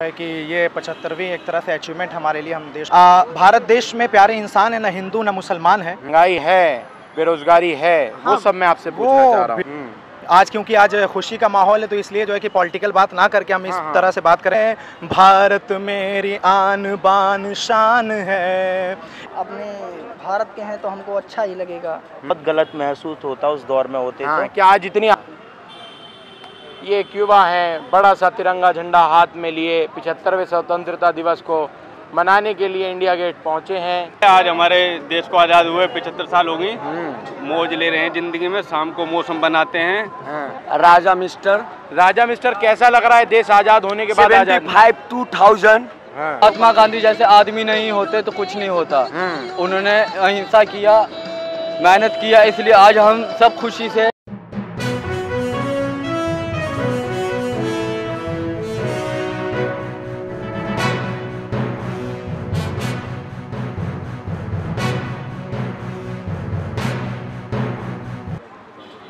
है कि ये 75वीं एक तरह से अचीवमेंट हमारे लिए हम देश भारत देश में प्यारे इंसान है, न हिंदू न मुसलमान है। महंगाई है, बेरोजगारी है, वो सब मैं आपसे पूछना चाह रहा हूँ। आज क्योंकि आज खुशी का माहौल है तो इसलिए जो है कि पॉलिटिकल बात ना करके हम इस तरह से बात करें। भारत मेरी आन बान शान है, अपने भारत के हैं तो हमको अच्छा ही लगेगा। बहुत गलत महसूस होता उस दौर में होते हाँ, तो क्या आज इतनी ये एक युवा है, बड़ा सा तिरंगा झंडा हाथ में लिए 75वें स्वतंत्रता दिवस को मनाने के लिए इंडिया गेट पहुंचे हैं। आज हमारे देश को आज़ाद हुए 75 साल हो गई। मौज ले रहे हैं जिंदगी में, शाम को मौसम बनाते हैं। राजा मिस्टर कैसा लग रहा है देश आज़ाद होने के बाद? 75-2000 महात्मा गांधी जैसे आदमी नहीं होते तो कुछ नहीं होता। उन्होंने अहिंसा किया, मेहनत किया, इसलिए आज हम सब खुशी से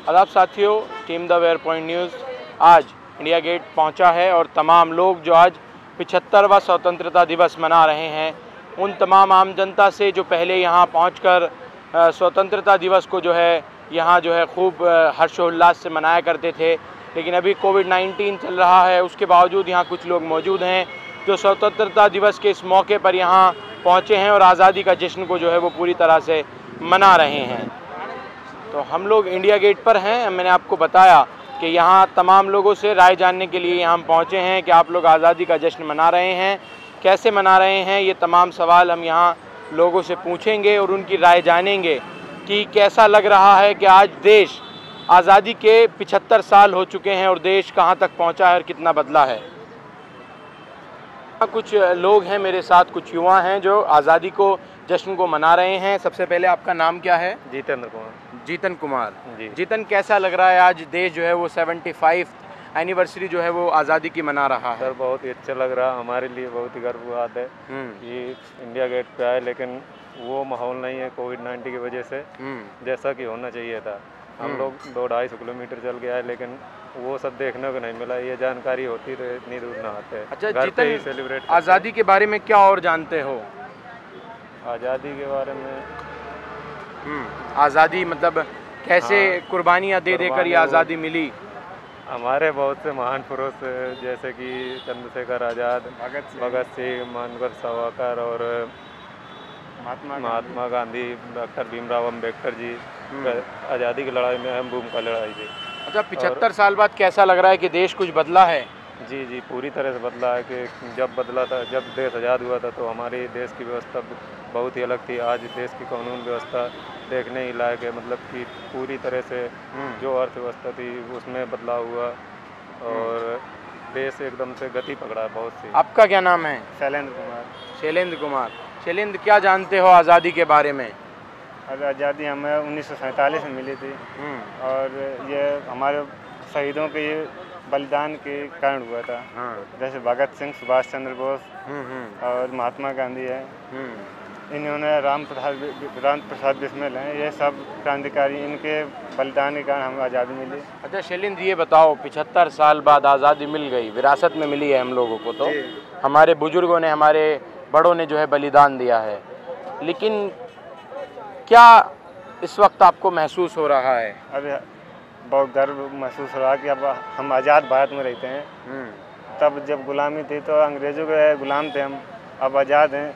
आदाब साथियों, team the where point news आज इंडिया गेट पहुंचा है और तमाम लोग जो आज 75वां स्वतंत्रता दिवस मना रहे हैं, उन तमाम आम जनता से जो पहले यहां पहुंचकर स्वतंत्रता दिवस को जो है यहां जो है खूब हर्षोल्लास से मनाया करते थे, लेकिन अभी कोविड-19 चल रहा है, उसके बावजूद यहां कुछ लोग मौजूद हैं जो स्वतंत्रता दिवस के इस मौके पर यहां पहुंचे हैं और आज़ादी का जश्न को जो है वो पूरी तरह से मना रहे हैं। तो हम लोग इंडिया गेट पर हैं। मैंने आपको बताया कि यहाँ तमाम लोगों से राय जानने के लिए यहाँ हम पहुँचे हैं कि आप लोग आज़ादी का जश्न मना रहे हैं, कैसे मना रहे हैं, ये तमाम सवाल हम यहाँ लोगों से पूछेंगे और उनकी राय जानेंगे कि कैसा लग रहा है कि आज देश आज़ादी के 75 साल हो चुके हैं और देश कहाँ तक पहुँचा है और कितना बदला है। कुछ लोग हैं मेरे साथ, कुछ युवा हैं जो आज़ादी को जश्न को मना रहे हैं। सबसे पहले आपका नाम क्या है? जीतन कुमार जी। जीतन, कैसा लग रहा है आज देश जो है वो 75 एनिवर्सरी जो है वो आज़ादी की मना रहा है? सर बहुत ही अच्छा लग रहा है, हमारे लिए बहुत ही गर्व की बात है कि इंडिया गेट पे आए, लेकिन वो माहौल नहीं है कोविड-19 की वजह से जैसा कि होना चाहिए था। हम लोग 200-250 किलोमीटर चल के आए, लेकिन वो सब देखने को नहीं मिला। ये जानकारी होती तो इतनी दूर ना आते। अच्छा जीतन, सेलिब्रेट आज़ादी के बारे में क्या और जानते हो? आज़ादी के बारे में आज़ादी मतलब कैसे कुर्बानियाँ दे देकर ये आज़ादी मिली? हमारे बहुत से महान पुरुष जैसे कि चंद्रशेखर आज़ाद, भगत सिंह, मानवेंद्र सावरकर और महात्मा गांधी, डॉक्टर भीमराव अम्बेडकर जी आज़ादी की लड़ाई में अहम भूमिका लड़ाई थी। अच्छा, 75 साल बाद कैसा लग रहा है कि देश कुछ बदला है? जी, पूरी तरह से बदला है कि जब बदला था, जब देश आज़ाद हुआ था तो हमारे देश की व्यवस्था बहुत ही अलग थी। आज देश की कानून व्यवस्था देखने ही लायक है, मतलब कि पूरी तरह से जो अर्थव्यवस्था थी उसमें बदलाव हुआ और देश एकदम से गति पकड़ा है बहुत सी। आपका क्या नाम है? शैलेंद्र कुमार। शैलेंद्र, क्या जानते हो आज़ादी के बारे में? आज़ादी हमें 1947 में मिली थी और ये हमारे शहीदों के ये बलिदान के कारण हुआ था। जैसे भगत सिंह, सुभाष चंद्र बोस और महात्मा गांधी है, इन्होंने राम प्रसाद बिस्मिल हैं, ये सब क्रांतिकारी, इनके बलिदान के कारण हमें आज़ादी मिली। अच्छा शैलेंद्र, ये बताओ 75 साल बाद आज़ादी मिल गई, विरासत में मिली है हम लोगों को, तो हमारे बुजुर्गों ने, हमारे बड़ों ने जो है बलिदान दिया है, लेकिन क्या इस वक्त आपको महसूस हो रहा है? अरे बहुत गर्व महसूस हो रहा है कि अब हम आज़ाद भारत में रहते हैं। तब जब गुलामी थी तो अंग्रेज़ों के गुलाम थे हम, अब आज़ाद हैं,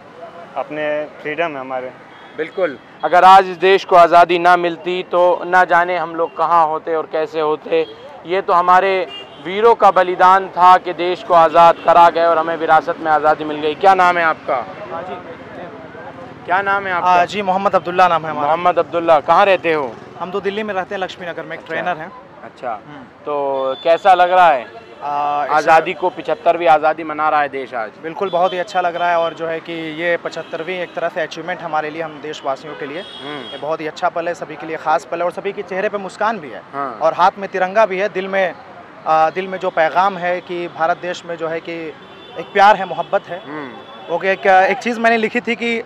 अपने फ्रीडम है हमारे। बिल्कुल, अगर आज इस देश को आज़ादी ना मिलती तो ना जाने हम लोग कहाँ होते और कैसे होते। ये तो हमारे वीरों का बलिदान था कि देश को आज़ाद करा गए और हमें विरासत में आज़ादी मिल गई। क्या नाम है आपका? क्या नाम है आपका? जी मोहम्मद अब्दुल्ला नाम है हमारा। मोहम्मद अब्दुल्ला, कहाँ रहते हो? हम तो दिल्ली में रहते हैं, लक्ष्मी नगर में, एक ट्रेनर हैं। अच्छा, तो कैसा लग रहा है आज़ादी को? 75वीं आज़ादी मना रहा है देश आज। बिल्कुल, बहुत ही अच्छा लग रहा है और जो है कि ये 75वीं एक तरह से अचीवमेंट हमारे लिए, हम देशवासियों के लिए ये बहुत ही अच्छा पल है, सभी के लिए ख़ास पल है और सभी के चेहरे पे मुस्कान भी है और हाथ में तिरंगा भी है। दिल में जो पैगाम है कि भारत देश में जो है कि एक प्यार है, मोहब्बत है। वो एक चीज़ मैंने लिखी थी कि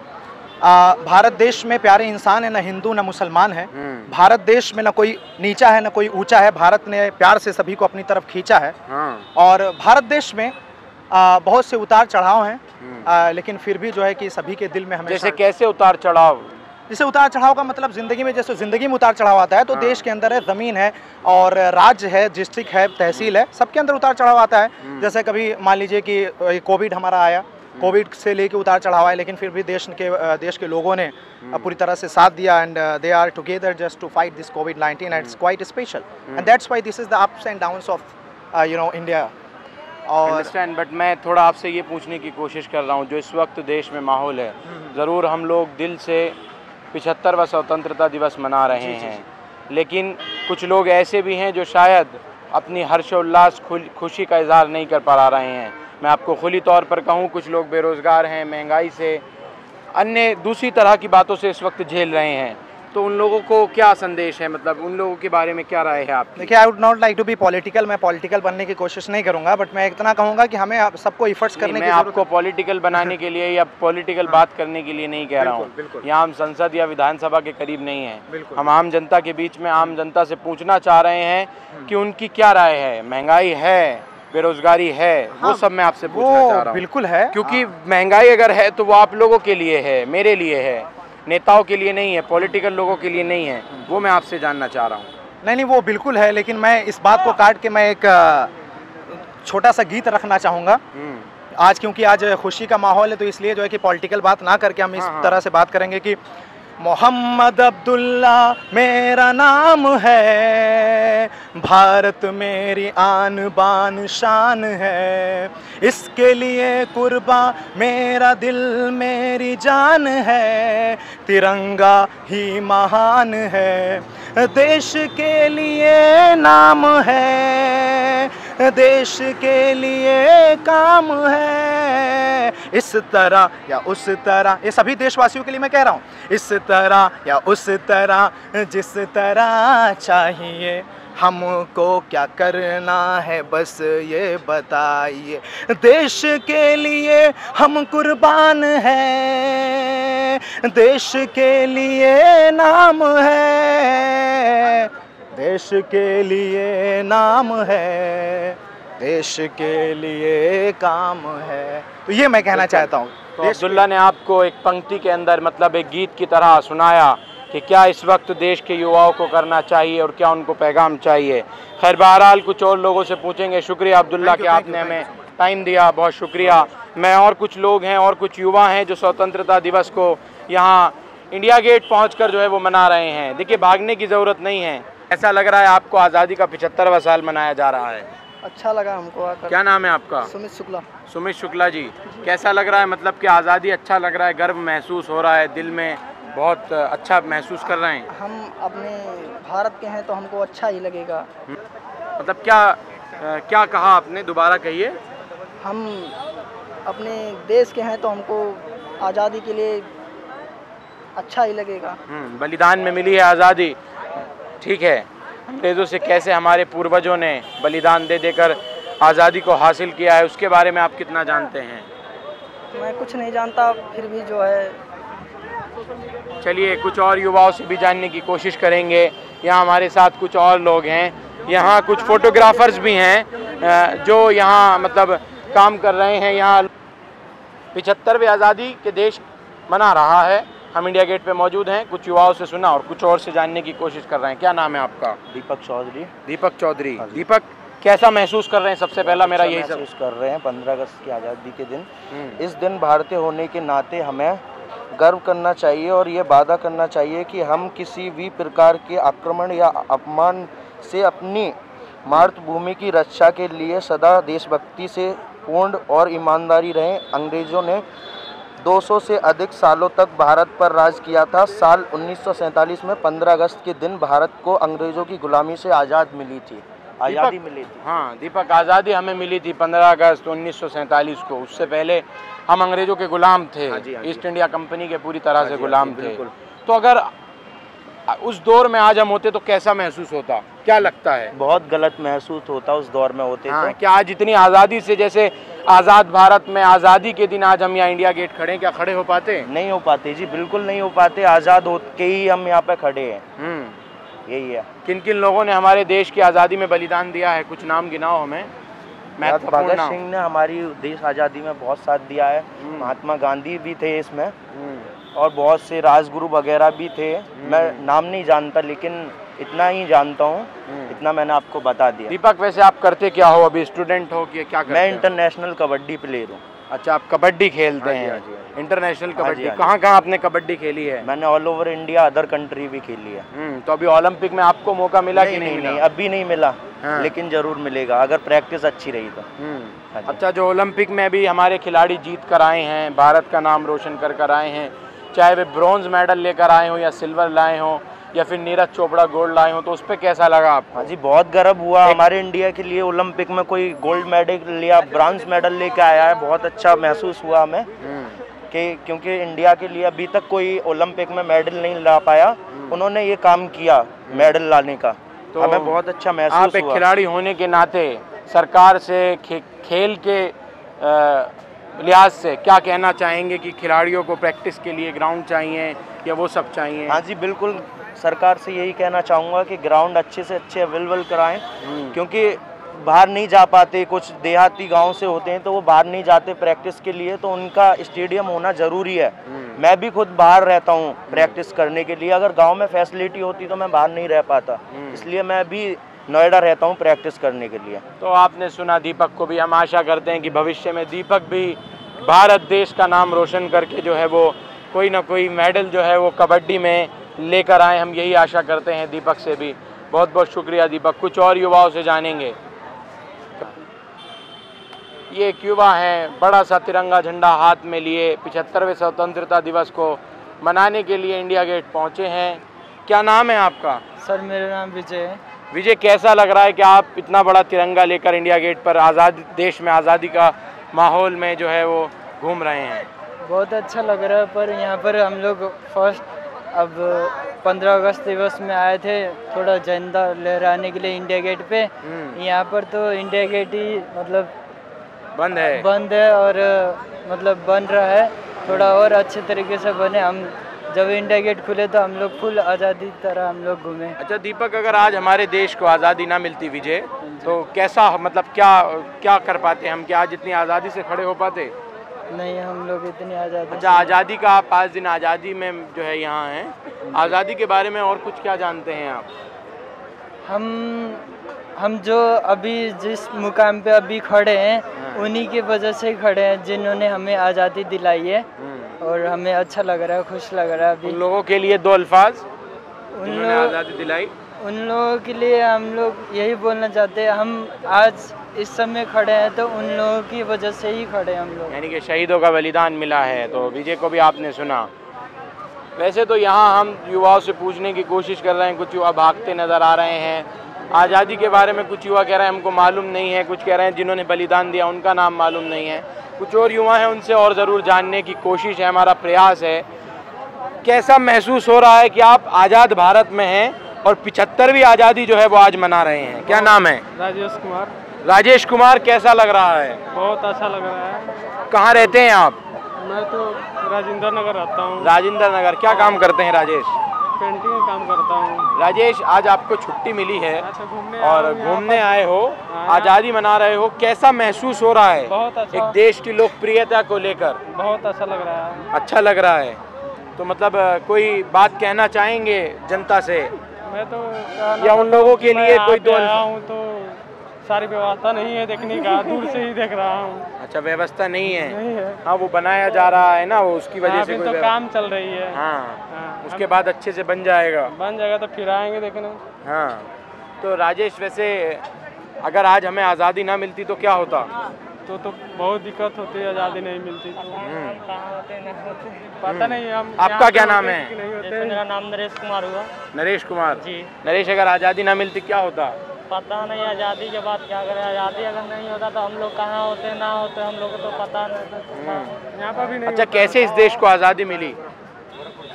भारत देश में प्यारे इंसान है, न हिंदू न मुसलमान है। भारत देश में न कोई नीचा है न कोई ऊंचा है। भारत ने प्यार से सभी को अपनी तरफ खींचा है और भारत देश में बहुत से उतार चढ़ाव हैं, लेकिन फिर भी जो है कि सभी के दिल में हमेशा। जैसे कैसे उतार चढ़ाव? जैसे उतार चढ़ाव का मतलब ज़िंदगी में, जैसे ज़िंदगी में उतार चढ़ाव आता है तो देश के अंदर है, ज़मीन है और राज्य है, डिस्ट्रिक्ट है, तहसील है, सबके अंदर उतार चढ़ाव आता है। जैसे कभी मान लीजिए कि कोविड हमारा आया, कोविड से लेके उतार चढ़ाव आया, लेकिन फिर भी देश के लोगों ने पूरी तरह से साथ दिया and they are together just to fight this कोविड-19 and it's quite special and that's why this is the ups and downs of India. और अंडरस्टैंड, बट मैं थोड़ा आपसे ये पूछने की कोशिश कर रहा हूँ, जो इस वक्त देश में माहौल है, ज़रूर हम लोग दिल से 75वां स्वतंत्रता दिवस मना रहे हैं, लेकिन कुछ लोग ऐसे भी हैं जो शायद अपनी हर्षोल्लास खुशी का इजहार नहीं कर पा रहे हैं। मैं आपको खुली तौर पर कहूँ, कुछ लोग बेरोज़गार हैं, महंगाई से, अन्य दूसरी तरह की बातों से इस वक्त झेल रहे हैं, तो उन लोगों को क्या संदेश है, मतलब उन लोगों के बारे में क्या राय है आपकी? देखिए, I would not like to be political, मैं पॉलिटिकल बनने की कोशिश नहीं करूंगा, बट मैं इतना कहूंगा कि हमें सबको इफर्ट्स करने की मैं आपको पॉलिटिकल बनाने के लिए या पॉलिटिकल बात करने के लिए नहीं कह रहा हूँ। यहाँ हम संसद या विधानसभा के करीब नहीं हैं, हम आम जनता के बीच में आम जनता से पूछना चाह रहे हैं कि उनकी क्या राय है। महंगाई है, बेरोजगारी है, वो सब मैं आपसे पूछना चाह रहा हूँ। बिल्कुल है, क्योंकि महंगाई अगर है तो वो आप लोगों के लिए है, मेरे लिए है, नेताओं के लिए नहीं है, पॉलिटिकल लोगों के लिए नहीं है, वो मैं आपसे जानना चाह रहा हूँ। नहीं, वो बिल्कुल है, लेकिन मैं इस बात को काट के मैं एक छोटा सा गीत रखना चाहूँगा आज, क्योंकि आज खुशी का माहौल है, तो इसलिए जो है कि पॉलिटिकल बात ना करके हम इस तरह से बात करेंगे कि मोहम्मद अब्दुल्ला मेरा नाम है, भारत मेरी आन बान शान है, इसके लिए कुर्बा मेरा दिल मेरी जान है, तिरंगा ही महान है, देश के लिए नाम है, देश के लिए काम है, इस तरह या उस तरह, ये सभी देशवासियों के लिए मैं कह रहा हूँ, इस तरह या उस तरह, जिस तरह चाहिए, हमको क्या करना है बस ये बताइए, देश के लिए हम कुर्बान हैं, देश के लिए नाम है, देश के लिए नाम है, देश के लिए काम है। तो ये मैं कहना चाहता हूँ। तो अब्दुल्ला ने आपको एक पंक्ति के अंदर, मतलब एक गीत की तरह सुनाया कि क्या इस वक्त देश के युवाओं को करना चाहिए और क्या उनको पैगाम चाहिए। खैर, बहरहाल कुछ और लोगों से पूछेंगे। शुक्रिया अब्दुल्ला कि आपने हमें टाइम दिया, बहुत शुक्रिया। मैं और कुछ लोग हैं और कुछ युवा हैं जो स्वतंत्रता दिवस को यहाँ इंडिया गेट पहुँचकर जो है वो मना रहे हैं। देखिए, भागने की ज़रूरत नहीं है। ऐसा लग रहा है आपको आज़ादी का 75वां साल मनाया जा रहा है? अच्छा लगा हमको आकर। क्या नाम है आपका? सुमित शुक्ला। सुमित शुक्ला जी, कैसा लग रहा है, मतलब कि आज़ादी अच्छा लग रहा है, गर्व महसूस हो रहा है, दिल में बहुत अच्छा महसूस कर रहे हैं? हम अपने भारत के हैं तो हमको अच्छा ही लगेगा। मतलब क्या कहा आपने, दोबारा कहिए। हम अपने देश के हैं तो हमको आज़ादी के लिए अच्छा ही लगेगा। बलिदान में मिली है आज़ादी, ठीक है। अंग्रेज़ों से कैसे हमारे पूर्वजों ने बलिदान दे देकर आज़ादी को हासिल किया है, उसके बारे में आप कितना जानते हैं? मैं कुछ नहीं जानता, फिर भी जो है। चलिए, कुछ और युवाओं से भी जानने की कोशिश करेंगे। यहाँ हमारे साथ कुछ और लोग हैं, यहाँ कुछ फोटोग्राफर्स भी हैं जो यहाँ मतलब काम कर रहे हैं। यहाँ 75वें आज़ादी के देश मना रहा है। हम इंडिया गेट पे मौजूद हैं, कुछ युवाओं से सुना और कुछ और से जानने की कोशिश कर रहे हैं। क्या नाम है आपका? दीपक चौधरी। दीपक चौधरी। दीपक, कैसा महसूस कर रहे हैं? सबसे पहला मेरा यही महसूस कर रहे हैं 15 अगस्त की आज़ादी के दिन। इस दिन भारतीय होने के नाते हमें गर्व करना चाहिए और ये वादा करना चाहिए कि हम किसी भी प्रकार के आक्रमण या अपमान से अपनी मातृभूमि की रक्षा के लिए सदा देशभक्ति से पूर्ण और ईमानदारी रहें। अंग्रेज़ों ने 200 से अधिक सालों तक भारत पर राज किया था। साल 1947 में 15 अगस्त के दिन भारत को अंग्रेज़ों की गुलामी से आज़ादी मिली थी। हाँ दीपक, आज़ादी हमें मिली थी 15 अगस्त 1947 को। उससे पहले हम अंग्रेज़ों के गुलाम थे, ईस्ट इंडिया कंपनी के पूरी तरह से गुलाम थे। तो अगर उस दौर में आज हम होते तो कैसा महसूस होता, क्या लगता है? बहुत गलत महसूस होता उस दौर में होते। हाँ, क्या आज इतनी आज़ादी से, जैसे आज़ाद भारत में आज़ादी के दिन आज हम यहाँ इंडिया गेट खड़े हैं, क्या खड़े हो पाते? नहीं हो पाते जी, बिल्कुल नहीं हो पाते। आज़ाद होके ही हम यहाँ पे खड़े हैं। यही है। किन किन लोगों ने हमारे देश की आज़ादी में बलिदान दिया है, कुछ नाम गिनाओ हमें। महत्वपूर्ण भगत नाम? सिंह ने हमारी देश आज़ादी में बहुत साथ दिया है। महात्मा गांधी भी थे इसमें और बहुत से राजगुरु वगैरह भी थे। मैं नाम नहीं जानता लेकिन इतना ही जानता हूँ, इतना मैंने आपको बता दिया। दीपक वैसे आप करते क्या हो, अभी स्टूडेंट हो कि क्या करते मैं हो? इंटरनेशनल कबड्डी प्लेयर हूँ। अच्छा, आप कबड्डी खेलते हैं? हाँ जी। इंटरनेशनल हाँ कबड्डी जी। कहाँ कहाँ आपने कबड्डी खेली है? मैंने all over India other country भी खेली है। तो अभी ओलंपिक में आपको मौका मिला कि नहीं मिला? नहीं, अभी नहीं मिला। हाँ। लेकिन जरूर मिलेगा अगर प्रैक्टिस अच्छी रही तो। हाँ। अच्छा, जो ओलंपिक में भी हमारे खिलाड़ी जीत कर आए हैं, भारत का नाम रोशन कर आए हैं, चाहे वे ब्रॉन्ज मेडल लेकर आए हों या सिल्वर लाए हों या फिर नीरज चोपड़ा गोल्ड लाए हों, तो उस पर कैसा लगा आपको? हाँ जी, बहुत गर्व हुआ हमारे इंडिया के लिए। ओलंपिक में कोई गोल्ड मेडल या ब्रॉन्ज मेडल लेके आया है, बहुत अच्छा महसूस हुआ हमें कि क्योंकि इंडिया के लिए अभी तक कोई ओलंपिक में मेडल नहीं ला पाया, उन्होंने ये काम किया मेडल लाने का, तो हमें बहुत अच्छा महसूस हुआ। आप एक खिलाड़ी होने के नाते सरकार से खेल के लिहाज से क्या कहना चाहेंगे कि खिलाड़ियों को प्रैक्टिस के लिए ग्राउंड चाहिए या वो सब चाहिए? हाँ जी, बिल्कुल सरकार से यही कहना चाहूँगा कि ग्राउंड अच्छे से अच्छे अवेलेबल कराएं, क्योंकि बाहर नहीं जा पाते, कुछ देहाती गांव से होते हैं तो वो बाहर नहीं जाते प्रैक्टिस के लिए, तो उनका स्टेडियम होना ज़रूरी है। मैं भी खुद बाहर रहता हूँ प्रैक्टिस करने के लिए, अगर गांव में फैसिलिटी होती तो मैं बाहर नहीं रह पाता, इसलिए मैं भी नोएडा रहता हूँ प्रैक्टिस करने के लिए। तो आपने सुना दीपक को भी, हम आशा करते हैं कि भविष्य में दीपक भी भारत देश का नाम रोशन करके जो है वो कोई ना कोई मेडल जो है वो कबड्डी में लेकर आए, हम यही आशा करते हैं दीपक से भी। बहुत बहुत शुक्रिया दीपक। कुछ और युवाओं से जानेंगे। ये एक युवा हैं, बड़ा सा तिरंगा झंडा हाथ में लिए 75वें स्वतंत्रता दिवस को मनाने के लिए इंडिया गेट पहुंचे हैं। क्या नाम है आपका? सर मेरा नाम विजय है। विजय, कैसा लग रहा है कि आप इतना बड़ा तिरंगा लेकर इंडिया गेट पर आज़ादी, देश में आज़ादी का माहौल में जो है वो घूम रहे हैं? बहुत अच्छा लग रहा है, पर यहाँ पर हम लोग फर्स्ट अब 15 अगस्त दिवस में आए थे थोड़ा झंडा लहराने के लिए इंडिया गेट पे। यहाँ पर तो इंडिया गेट ही मतलब बंद है और मतलब बन रहा है, थोड़ा और अच्छे तरीके से बने। हम जब इंडिया गेट खुले तो हम लोग फुल आज़ादी तरह हम लोग घूमे। अच्छा दीपक, अगर आज हमारे देश को आज़ादी ना मिलती विजय, तो कैसा मतलब क्या कर पाते हम? क्या आज इतनी आज़ादी से खड़े हो पाते? नहीं, हम लोग इतनी आज़ादी। अच्छा, आज़ादी का आप 5 दिन आज़ादी में जो है यहाँ हैं, आज़ादी के बारे में और कुछ क्या जानते हैं आप? हम जो अभी जिस मुकाम पे अभी खड़े हैं उन्हीं की वजह से खड़े हैं जिन्होंने हमें आज़ादी दिलाई है, और हमें अच्छा लग रहा है, खुश लग रहा है। अभी उन लोगों के लिए 2 अल्फाज उन्होंने आज़ादी दिलाई। उन लोगों के लिए हम लोग यही बोलना चाहते हैं, हम आज इस समय खड़े हैं तो उन लोगों की वजह से ही खड़े हैं हम लोग, यानी कि शहीदों का बलिदान मिला है। तो विजय को भी आपने सुना। वैसे तो यहाँ हम युवाओं से पूछने की कोशिश कर रहे हैं, कुछ युवा भागते नज़र आ रहे हैं। आज़ादी के बारे में कुछ युवा कह रहे हैं हमको मालूम नहीं है, कुछ कह रहे हैं जिन्होंने बलिदान दिया उनका नाम मालूम नहीं है। कुछ और युवा हैं, उनसे और ज़रूर जानने की कोशिश है, हमारा प्रयास है। कैसा महसूस हो रहा है कि आप आज़ाद भारत में हैं और 75वीं आज़ादी जो है वो आज मना रहे हैं? क्या नाम है? राजेश कुमार। राजेश कुमार, कैसा लग रहा है? बहुत अच्छा लग रहा है। कहाँ रहते हैं आप? मैं तो राजेंद्र नगर रहता हूँ। राजेंद्र नगर। क्या काम करते हैं राजेश? पेंटिंग का काम करता हूँ। राजेश, आज आपको छुट्टी मिली है और घूमने आए हो, हाँ। आज़ादी मना रहे हो, कैसा महसूस हो रहा है? बहुत अच्छा। एक देश की लोकप्रियता को लेकर बहुत अच्छा लग रहा है। अच्छा लग रहा है। तो मतलब कोई बात कहना चाहेंगे जनता से? मैं तो या उन लोगों के लिए कोई तो हूँ तो सारी व्यवस्था नहीं है देखने का, दूर से ही देख रहा हूँ। अच्छा, व्यवस्था नहीं है। हाँ, वो बनाया जा रहा है ना, वो उसकी वजह से तो काम चल रही है। हाँ, उसके बाद अच्छे से बन जाएगा तो फिर आएंगे देखने। हाँ, तो राजेश, वैसे अगर आज हमें आज़ादी ना मिलती तो क्या होता? तो बहुत दिक्कत होती है, आज़ादी नहीं मिलती तो। कहाँ होते ना होते पता नहीं। हम आपका क्या नाम है? मेरा नाम नरेश कुमार हुआ। नरेश कुमार जी। नरेश, अगर आज़ादी ना मिलती क्या होता? पता नहीं, आज़ादी के बाद क्या करें। आज़ादी अगर नहीं होता तो हम लोग कहाँ होते ना होते, हम लोग को तो पता नहीं। यहाँ पर भी नहीं। अच्छा, कैसे इस देश को आज़ादी मिली?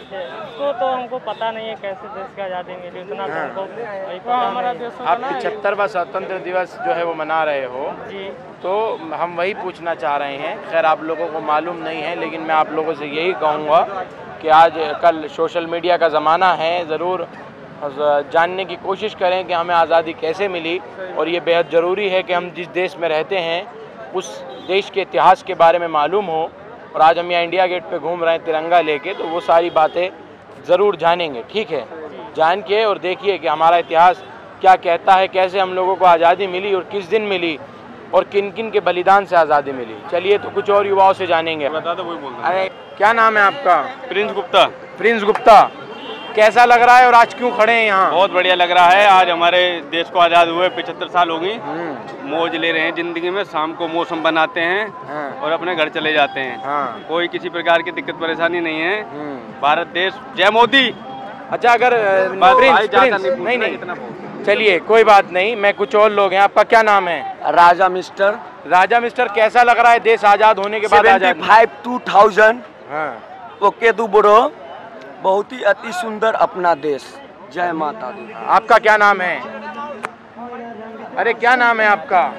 इसको तो हमको पता नहीं है कैसे देश की आज़ादी मिली, उतना तो हमको हमारा देश। आप 75वां स्वतंत्र दिवस जो है वो मना रहे हो जी, तो हम वही पूछना चाह रहे हैं। खैर, आप लोगों को मालूम नहीं है, लेकिन मैं आप लोगों से यही कहूँगा कि आज कल सोशल मीडिया का ज़माना है, ज़रूर जानने की कोशिश करें कि हमें आज़ादी कैसे मिली। और ये बेहद ज़रूरी है कि हम जिस देश में रहते हैं उस देश के इतिहास के बारे में मालूम हो। और आज हम यहाँ इंडिया गेट पे घूम रहे हैं तिरंगा लेके, तो वो सारी बातें ज़रूर जानेंगे। ठीक है, जान के और देखिए कि हमारा इतिहास क्या कहता है, कैसे हम लोगों को आज़ादी मिली और किस दिन मिली और किन किन के बलिदान से आज़ादी मिली। चलिए तो कुछ और युवाओं से जानेंगे। बता दो, वही बोल रहा अरे क्या नाम है आपका? प्रिंस गुप्ता। प्रिंस गुप्ता, कैसा लग रहा है और आज क्यों खड़े हैं यहाँ? बहुत बढ़िया लग रहा है। आज हमारे देश को आज़ाद हुए 75 साल हो गई। मौज ले रहे हैं ज़िंदगी में, शाम को मौसम बनाते हैं और अपने घर चले जाते हैं। कोई किसी प्रकार की दिक्कत परेशानी नहीं है। भारत देश, जय मोदी। अच्छा, अगर नहीं, चलिए कोई बात नहीं, मैं कुछ और लोग हैं। आपका क्या नाम है? राजा मिस्टर। राजा मिस्टर, कैसा लग रहा है देश आज़ाद होने के बाद? 75-2000 ओके दू बोरो, बहुत ही अति सुंदर अपना देश। जय माता दी। आपका क्या नाम है? अरे क्या नाम है आपका?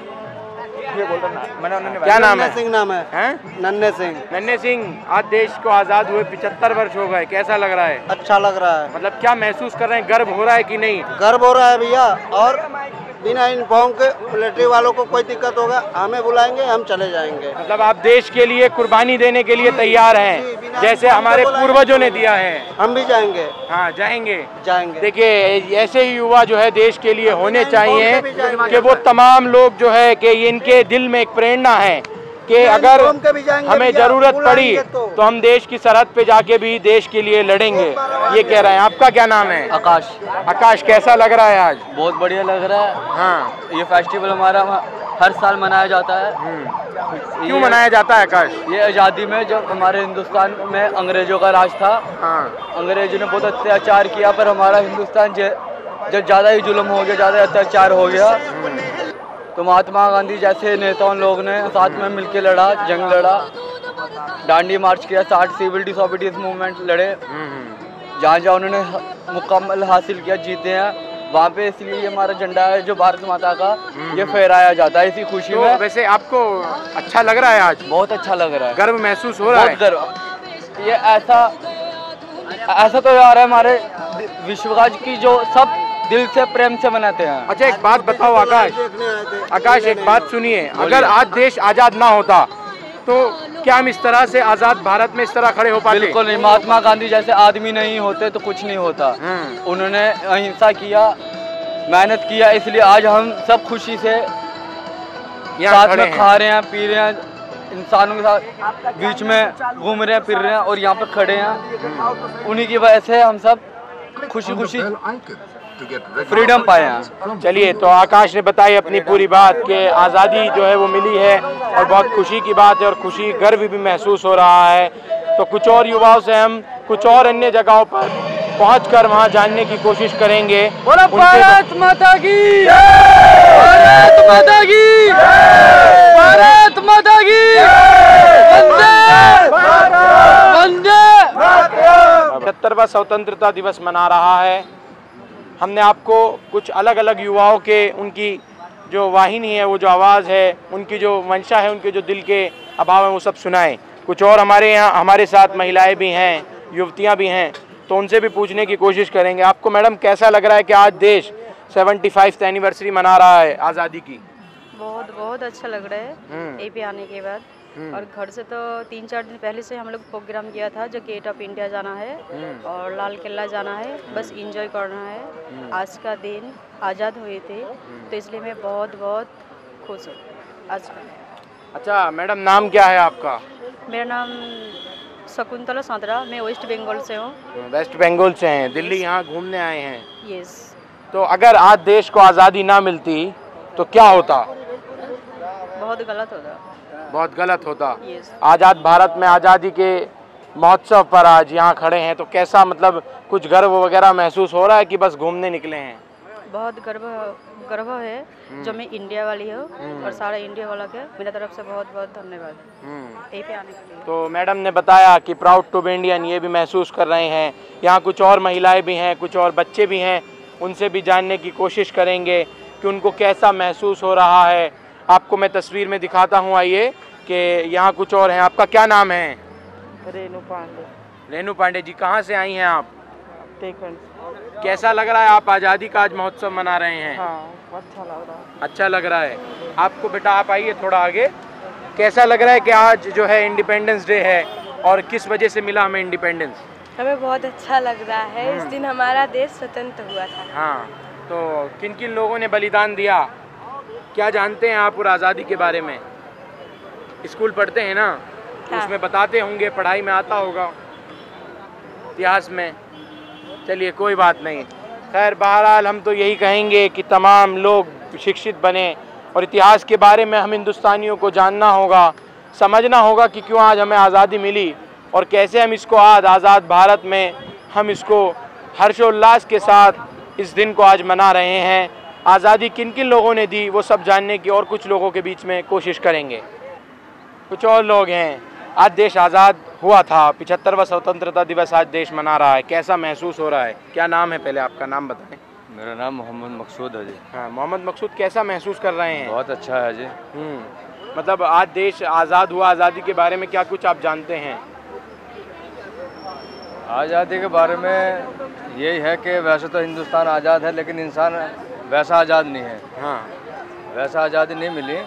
क्या नाम है? सिंह नाम है। नन्हे सिंह। नन्हे सिंह, आज देश को आज़ाद हुए 75 वर्ष हो गए, कैसा लग रहा है? अच्छा लग रहा है। मतलब क्या महसूस कर रहे हैं, गर्व हो रहा है कि नहीं? गर्व हो रहा है भैया, और बिना यूनिफॉर्म के मिलिट्री वालों को कोई दिक्कत होगा हमें बुलाएंगे, हम चले जाएंगे। मतलब आप देश के लिए कुर्बानी देने के लिए तैयार हैं, जैसे हमारे पूर्वजों ने दिया है। हम भी जाएंगे। हाँ, जाएंगे। देखिए ऐसे ही युवा जो है देश के लिए होने चाहिए कि वो तमाम लोग जो है कि इनके दिल में एक प्रेरणा है कि अगर हमें ज़रूरत पड़ी तो हम देश की सरहद पे जाके भी देश के लिए लड़ेंगे। ये कह रहे हैं। आपका क्या नाम है? आकाश। आकाश, कैसा लग रहा है आज? बहुत बढ़िया लग रहा है। हाँ, ये फेस्टिवल हमारा हर साल मनाया जाता है। क्यों मनाया जाता है आकाश? ये आज़ादी में जब हमारे हिंदुस्तान में अंग्रेजों का राज था, अंग्रेजों ने बहुत अत्याचार किया, पर हमारा हिंदुस्तान जब ज़्यादा ही जुल्म हो गया, ज़्यादा अत्याचार हो गया, तो महात्मा गांधी जैसे नेताओं लोग ने साथ में मिलकर लड़ा, जंग लड़ा, डांडी मार्च किया, 60 सिविल डिसोबीडियंस मूवमेंट लड़े। जहाँ जहाँ उन्होंने मुकम्मल हासिल किया, जीते हैं, वहाँ पे इसलिए ये हमारा झंडा है जो भारत माता का, ये फहराया जाता है इसी खुशी में। वैसे आपको अच्छा लग रहा है आज? बहुत अच्छा लग रहा है। गर्व महसूस हो रहा है? गर्व। ये ऐसा तो यार है हमारे विश्वराज की जो सब दिल से प्रेम से मनाते हैं। अच्छा, एक बात बताओ आकाश, एक बात सुनिए। अगर आज देश आज़ाद ना होता तो क्या हम इस तरह से आज़ाद भारत में इस तरह खड़े हो पाते? बिल्कुल नहीं। महात्मा गांधी जैसे आदमी नहीं होते तो कुछ नहीं होता। उन्होंने अहिंसा किया, मेहनत किया, इसलिए आज हम सब खुशी से साथ में खा रहे हैं, पी रहे हैं, इंसानों के साथ बीच में घूम रहे हैं, फिर रहे हैं और यहाँ पे खड़े हैं। उन्हीं की वजह से हम सब खुशी खुशी फ्रीडम पाए हैं। चलिए, तो आकाश ने बताई अपनी पूरी बात कि आज़ादी जो है वो मिली है और बहुत खुशी की बात है और खुशी गर्व भी महसूस हो रहा है। तो कुछ और युवाओं से हम कुछ और अन्य जगहों पर पहुंचकर वहां जानने की कोशिश करेंगे। भारत माता की, भारत माता की, भारत माता की, वंदे वंदे। 75वां स्वतंत्रता दिवस मना रहा है। हमने आपको कुछ अलग अलग युवाओं के, उनकी जो वाहिनी है, वो जो आवाज़ है, उनकी जो मंशा है, उनके जो दिल के अभाव है, वो सब सुनाए। कुछ और हमारे साथ महिलाएं भी हैं, युवतियां भी हैं, तो उनसे भी पूछने की कोशिश करेंगे। आपको मैडम कैसा लग रहा है कि आज देश 75th एनिवर्सरी मना रहा है आज़ादी की? बहुत अच्छा लग रहा है एपी आने के बाद। और घर से तो 3-4 दिन पहले से हम लोग प्रोग्राम किया था जो गेट ऑफ इंडिया जाना है और लाल किला जाना है, बस एंजॉय करना है। आज का दिन आज़ाद हुए थे, तो इसलिए मैं बहुत खुश हूँ आज का। अच्छा मैडम, नाम क्या है आपका? मेरा नाम शकुंतला सांतरा, मैं वेस्ट बंगाल से हूँ। वेस्ट बंगाल से हैं, दिल्ली यहाँ घूमने आए हैं? यस। तो अगर आज देश को आज़ादी ना मिलती तो क्या होता? बहुत गलत होता। बहुत गलत होता। आज़ाद भारत में आज़ादी के महोत्सव पर आज यहाँ खड़े हैं, तो कैसा, मतलब कुछ गर्व वगैरह महसूस हो रहा है कि बस घूमने निकले हैं? बहुत गर्व है जो मैं इंडिया वाली हूँ और सारा इंडिया वाला के मेरी तरफ से बहुत धन्यवाद यहीं पे आने के लिए। तो मैडम ने बताया कि प्राउड टू बी इंडियन, ये भी महसूस कर रहे हैं। यहाँ कुछ और महिलाएं भी हैं, कुछ और बच्चे भी हैं, उनसे भी जानने की कोशिश करेंगे कि उनको कैसा महसूस हो रहा है। आपको मैं तस्वीर में दिखाता हूँ, आइए, कि यहाँ कुछ और हैं। आपका क्या नाम है? रेनू पांडे। रेनू पांडे जी, कहाँ से आई हैं आप? कैसा लग रहा है, आप आज़ादी का आज महोत्सव मना रहे हैं? हाँ, अच्छा लग रहा है। अच्छा लग रहा है आपको? बेटा आप आइए थोड़ा आगे। कैसा लग रहा है कि आज जो है इंडिपेंडेंस डे है और किस वजह से मिला हमें इंडिपेंडेंस? हमें बहुत अच्छा लग रहा है, इस दिन हमारा देश स्वतंत्र हुआ था। हाँ, तो किन किन लोगों ने बलिदान दिया, क्या जानते हैं आप और आज़ादी के बारे में? स्कूल पढ़ते हैं ना, तो उसमें बताते होंगे, पढ़ाई में आता होगा, इतिहास में। चलिए कोई बात नहीं। खैर बहरहाल हम तो यही कहेंगे कि तमाम लोग शिक्षित बने और इतिहास के बारे में हम हिंदुस्तानियों को जानना होगा, समझना होगा कि क्यों आज हमें आज़ादी मिली और कैसे हम इसको आज आज़ाद भारत में हम इसको हर्षोल्लास के साथ इस दिन को आज मना रहे हैं। आज़ादी किन किन लोगों ने दी वो सब जानने की और कुछ लोगों के बीच में कोशिश करेंगे। कुछ और लोग हैं, आज देश आज़ाद हुआ था, 75वां स्वतंत्रता दिवस आज देश मना रहा है, कैसा महसूस हो रहा है? क्या नाम है, पहले आपका नाम बताएं। मेरा नाम मोहम्मद मकसूद है जी। हाँ मोहम्मद मकसूद, कैसा महसूस कर रहे हैं? बहुत अच्छा है जी। मतलब आज देश आज़ाद हुआ, आज़ादी के बारे में क्या कुछ आप जानते हैं? आज़ादी के बारे में यही है कि वैसे तो हिंदुस्तान आज़ाद है लेकिन इंसान वैसा आज़ाद नहीं है। हाँ, वैसा आज़ादी नहीं मिली।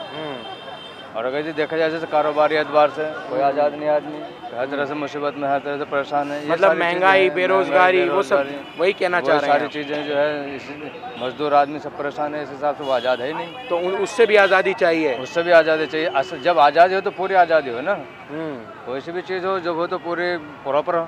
और अगर जी देखा जाए जैसे कारोबारी एतबार से कोई आज़ाद नहीं आदमी, हर तरह से मुसीबत में, हर तरह से परेशान है। मतलब महंगाई, बेरोजगारी, वो सब वही कहना चाह रहे हैं। सारी चीज़ें जो है मजदूर आदमी सब परेशान है, इस हिसाब से वो आज़ाद है ही नहीं। तो उससे भी आज़ादी चाहिए? उससे भी आज़ादी चाहिए। जब आज़ादी हो तो पूरी आज़ादी हो ना, कोई सी भी चीज़ हो जब हो तो पूरी प्रॉपर हो।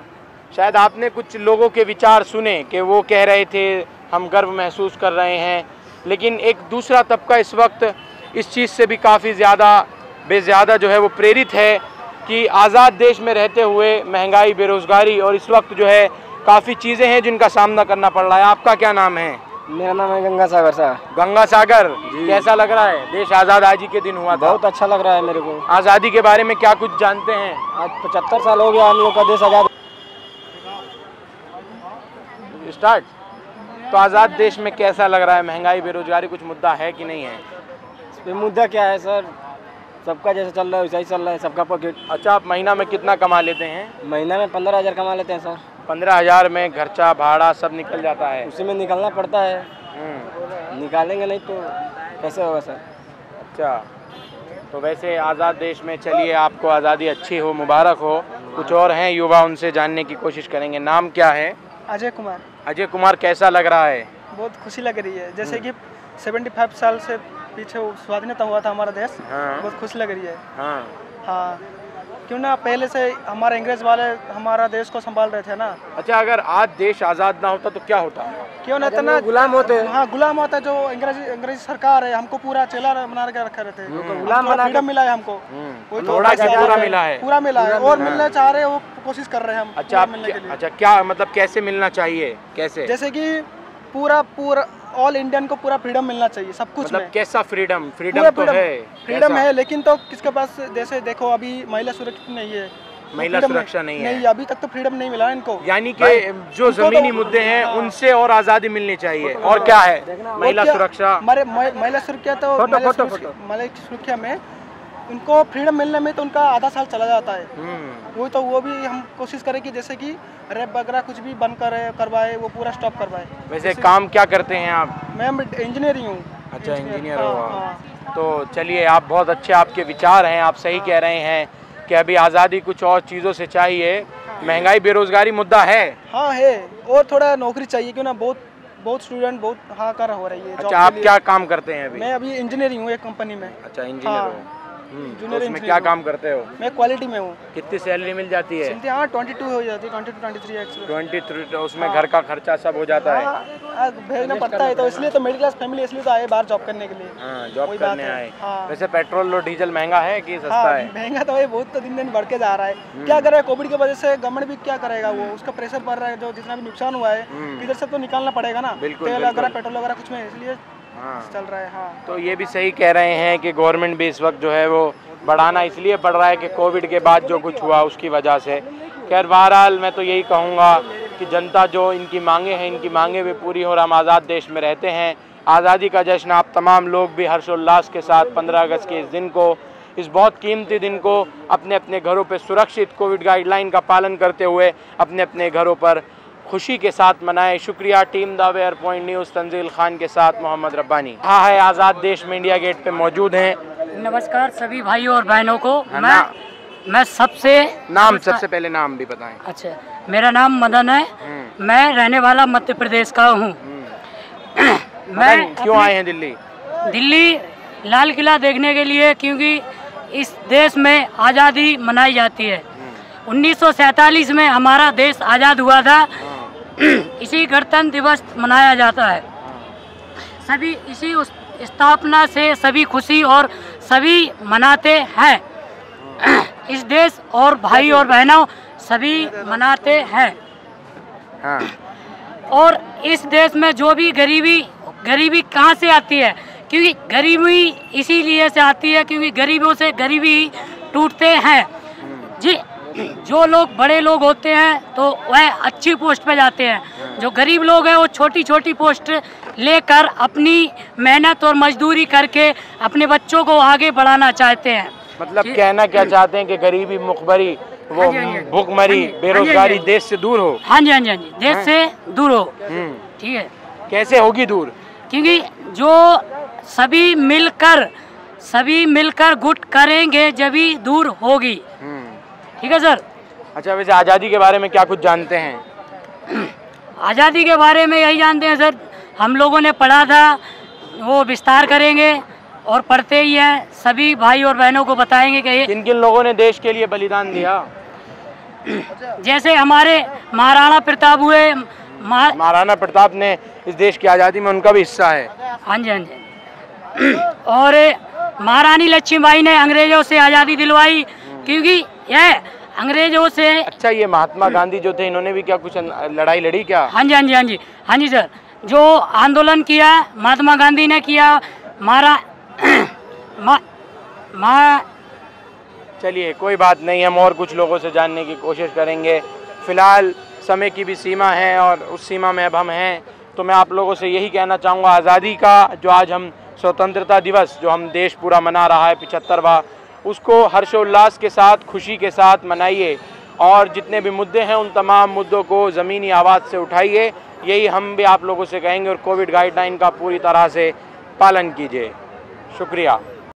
शायद आपने कुछ लोगों के विचार सुने कि वो कह रहे थे हम गर्व महसूस कर रहे हैं, लेकिन एक दूसरा तबका इस वक्त इस चीज़ से भी काफ़ी ज़्यादा जो है वो प्रेरित है कि आज़ाद देश में रहते हुए महंगाई, बेरोज़गारी और इस वक्त जो है काफ़ी चीज़ें हैं जिनका सामना करना पड़ रहा है। आपका क्या नाम है? मेरा नाम है गंगा सागर साहब। गंगा सागर, कैसा लग रहा है? देश आज़ाद आज ही के दिन हुआ था। बहुत अच्छा लग रहा है मेरे को। आज़ादी के बारे में क्या कुछ जानते हैं? आज 75 साल हो गया हम लोग का देश आज़ाद। स्टार्ट। तो आज़ाद देश में कैसा लग रहा है? महंगाई, बेरोजगारी कुछ मुद्दा है कि नहीं है? इस पे मुद्दा क्या है सर, सबका जैसे चल रहा है वैसा ही चल रहा है, सबका पॉकेट। अच्छा, आप महीना में कितना कमा लेते हैं? महीना में 15,000 कमा लेते हैं सर। 15,000 में खर्चा भाड़ा सब निकल जाता है? उसी में निकलना पड़ता है। निकालेंगे नहीं तो कैसे होगा सर? अच्छा, तो वैसे आज़ाद देश में, चलिए आपको आज़ादी अच्छी हो, मुबारक हो। कुछ और हैं युवा, उनसे जानने की कोशिश करेंगे। नाम क्या है? अजय कुमार। अजय कुमार, कैसा लग रहा है? बहुत खुशी लग रही है, जैसे कि 75 साल से पीछे स्वाधीनता हुआ था हमारा देश। हाँ। बहुत खुशी लग रही है। हाँ। हाँ, क्यों ना पहले से हमारे अंग्रेज वाले हमारा देश को संभाल रहे थे ना। अच्छा, अगर आज देश आज़ाद ना होता तो क्या होता? क्यों ना इतना गुलाम होते। हाँ, गुलाम होता। जो अंग्रेजी सरकार है हमको पूरा चेला बना के रखा रहते हैं। गुलाम बना फ्रीडम मिला है हमको, पूरा मिला है। पूरा मिला है और मिलना चाह रहे हैं, वो कोशिश कर रहे हैं हम। अच्छा, क्या मतलब कैसे मिलना चाहिए? कैसे? जैसे कि पूरा ऑल इंडियन को पूरा फ्रीडम मिलना चाहिए सब कुछ मतलब में। कैसा फ्रीडम? फ्रीडम तो है, फ्रीडम है, लेकिन तो किसके पास, जैसे देखो अभी महिला सुरक्षित नहीं है, महिला सुरक्षा नहीं है। नहीं, अभी तक तो फ्रीडम नहीं मिला इनको। यानी कि जो जमीनी मुद्दे हैं उनसे और आज़ादी मिलनी चाहिए। और क्या है? महिला सुरक्षा। महिला सुरक्षा तो महिला सुरक्षा में उनको फ्रीडम मिलने में तो उनका आधा साल चला जाता है। वो भी हम कोशिश करें कि जैसे कि रेप वगैरह कुछ भी बंद करवाए, वो पूरा स्टॉप करवाए। वैसे काम क्या करते हैं आप? मैं इंजीनियर ही हूँ। अच्छा, इंजीनियर हो। तो चलिए, आप बहुत अच्छे, आपके विचार हैं, आप सही कह रहे हैं कि अभी आज़ादी कुछ और चीज़ों से चाहिए। महंगाई, बेरोजगारी मुद्दा है। हाँ है, और थोड़ा नौकरी चाहिए, क्यों ना बहुत स्टूडेंट बहुत हाहाकार हो रही है। अच्छा, आप क्या काम करते हैं अभी? मैं अभी इंजीनियर हूँ एक कंपनी में। अच्छा, इंजीनियर हो। तो उसमें क्या काम करते हो? मैं क्वालिटी में हूँ। कितनी सैलरी मिल जाती है? हाँ, 22 हो जाती है, 22-23 एक्चुअली। 23, तो उसमें घर का खर्चा सब हो जाता है? भेजना पड़ता है, तो इसलिए तो मिडिल क्लास फैमिली इसलिए तो आए बाहर जॉब करने के लिए। हाँ, जॉब करने आए। वैसे पेट्रोल और डीजल महंगा है कि सस्ता है? महंगा तो है बहुत, तो दिन दिन बढ़ के जा रहा है। क्या करे, कोविड की वजह से गवर्नमेंट भी क्या करेगा, वो उसका प्रेशर पड़ रहा है। जो जितना भी नुकसान हुआ है इधर से तो निकालना पड़ेगा ना, तेल वगैरह, पेट्रोल वगैरह कुछ में, इसलिए चल रहा है। हाँ, तो ये भी सही कह रहे हैं कि गवर्नमेंट भी इस वक्त जो है वो बढ़ाना इसलिए पड़ रहा है कि कोविड के बाद जो कुछ हुआ उसकी वजह से। खैर बहरहाल मैं तो यही कहूँगा कि जनता जो इनकी मांगे हैं, इनकी मांगे भी पूरी हो। हम आज़ाद देश में रहते हैं। आज़ादी का जश्न आप तमाम लोग भी हर्षोल्लास के साथ 15 अगस्त के इस दिन को, इस बहुत कीमती दिन को अपने अपने घरों पर सुरक्षित कोविड गाइडलाइन का पालन करते हुए अपने अपने घरों पर खुशी के साथ मनाएं। शुक्रिया। Team the where point news Tanzeel Khan के साथ मोहम्मद रब्बानी। हाँ है आज़ाद देश में इंडिया गेट पे मौजूद हैं। नमस्कार सभी भाइयों और बहनों को। मैं सबसे पहले नाम भी बताएं। अच्छा, मेरा नाम मदन है। मैं रहने वाला मध्य प्रदेश का हूँ। मैं क्यों आए हैं दिल्ली? दिल्ली लाल किला देखने के लिए, क्योंकि इस देश में आज़ादी मनाई जाती है। 1947 में हमारा देश आज़ाद हुआ था। इसी गणतंत्र दिवस मनाया जाता है। सभी इसी स्थापना से सभी खुशी और सभी मनाते हैं। इस देश और भाई और बहनों सभी मनाते हैं। और इस देश में जो भी गरीबी कहाँ से आती है? क्योंकि गरीबी इसीलिए से आती है क्योंकि गरीबों से गरीबी टूटते हैं जी। जो लोग बड़े लोग होते हैं तो वह अच्छी पोस्ट पे जाते हैं। जो गरीब लोग हैं वो छोटी छोटी पोस्ट लेकर अपनी मेहनत और मजदूरी करके अपने बच्चों को आगे बढ़ाना चाहते हैं। मतलब कहना क्या चाहते हैं कि गरीबी, मुखबरी, वो भूखमरी, बेरोजगारी देश से दूर हो? हाँ जी, हाँ जी, हाँ जी, देश से दूर हो। ठीक है। कैसे होगी दूर? क्योंकि जो सभी मिलकर गुट करेंगे जभी दूर होगी। ठीक है सर। अच्छा, वैसे आज़ादी के बारे में क्या कुछ जानते हैं? आज़ादी के बारे में यही जानते हैं सर, हम लोगों ने पढ़ा था, वो विस्तार करेंगे और पढ़ते ही हैं। सभी भाई और बहनों को बताएंगे कि किन किन लोगों ने देश के लिए बलिदान दिया। जैसे हमारे महाराणा प्रताप हुए। महाराणा प्रताप ने इस देश की आज़ादी में उनका भी हिस्सा है। हाँ जी, हाँ जी। और महारानी लक्ष्मीबाई ने अंग्रेजों से आज़ादी दिलवाई, क्योंकि यह अंग्रेजों से। अच्छा, ये महात्मा गांधी जो थे, इन्होंने भी क्या कुछ लड़ाई लड़ी क्या? हाँ जी, हाँ जी, हाँ जी, हाँ जी सर। जो आंदोलन किया महात्मा गांधी ने किया। चलिए, कोई बात नहीं, हम और कुछ लोगों से जानने की कोशिश करेंगे। फिलहाल समय की भी सीमा है और उस सीमा में अब हम हैं, तो मैं आप लोगों से यही कहना चाहूँगा, आज़ादी का जो आज हम स्वतंत्रता दिवस जो हम देश पूरा मना रहा है 75वां, उसको हर्षोल्लास के साथ, खुशी के साथ मनाइए और जितने भी मुद्दे हैं उन तमाम मुद्दों को ज़मीनी आवाज़ से उठाइए। यही हम भी आप लोगों से कहेंगे और कोविड गाइडलाइन का पूरी तरह से पालन कीजिए। शुक्रिया।